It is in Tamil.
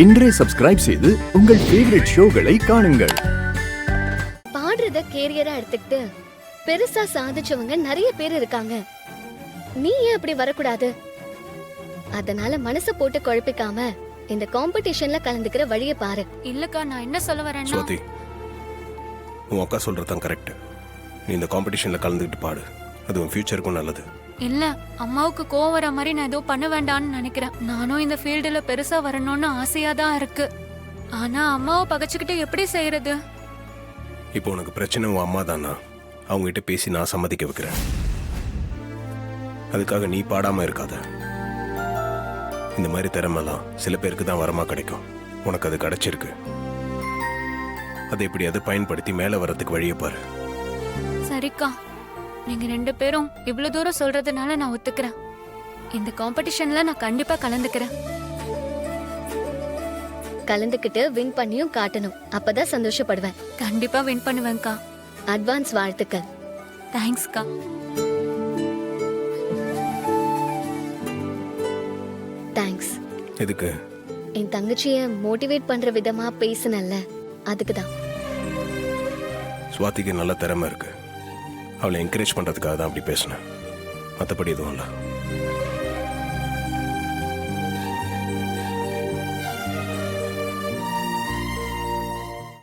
இன்றே சப்ஸ்கிரைப் செய்து உங்கள் ஃபேவரட் ஷோகளை காணுங்கள். பாடுறத கேரியரா எடுத்துக்கிட்டு பெருசா சாதிச்சவங்க நிறைய பேர் இருக்காங்க. நீ ஏன் அப்படி வரக்கூடாது? அதனால மனச போட்டு குழப்பிக்காம இந்த காம்படிஷன்ல கலந்துக்கிற வழியை பாரு. இல்லக்கா, நான் என்ன சொல்ல வரேன்னா, சுவாதி, உன் அக்கா சொல்றதான் கரெக்ட். நீ இந்த காம்படிஷன்ல கலந்துக்கிட்டு பாடு. அது உன் ஃபியூச்சருக்கும் நல்லது. இல்ல அம்மாவுக்கு கோவம் வர மாதிரி நான் ஏதோ பண்ண வேண்டாம்னு நினைக்கிறேன். நானும் இந்த ஃபீல்டுல பெருசா வரணும்னு ஆசையா தான் இருக்கு. ஆனா அம்மாவை பகச்சுக்கிட்டு எப்படி செய்யறது? இப்போ உனக்கு பிரச்சனை உன் அம்மா தானா? அவங்ககிட்ட பேசி நான் சம்மதிக்க வைக்கிறேன். அதுக்காக நீ பாடாம இருக்காத. இந்த மாதிரி திறமெல்லாம் சில பேருக்கு தான் வரமா கிடைக்கும். உனக்கு அது கிடைச்சிருக்கு. அதை எப்படியாவது பயன்படுத்தி மேல வர்றதுக்கு வழியை பாரு. சரிக்கா, நீங்க 2 பேரும் இவ்வளவு தூரம் சொல்றதுனால நான் ஒத்துக்கிறேன். இந்த காம்படிஷன்ல நான் கண்டிப்பா கலந்துக்கிறேன். கலந்துக்கிட்டு வின் பண்ணியும் காட்டணும். அப்பதான் சந்தோஷப்படுவேன். கண்டிப்பா வின் பண்ணுவேன்க்கா. அட்வான்ஸ் வாழ்த்துக்கள். தேங்க்ஸ்க்கா. தேங்க்ஸ். எதுக்கு? என் தங்கச்சிய மோட்டிவேட் பண்ற விதமா பேசுனல்ல, அதுக்குதான். சுவாதிக்கு நல்ல திறமை இருக்கு. அவளை என்கரேஜ் பண்றதுக்காக தான் அப்படி பேசினேன். மற்றபடி எதுவும் இல்லை.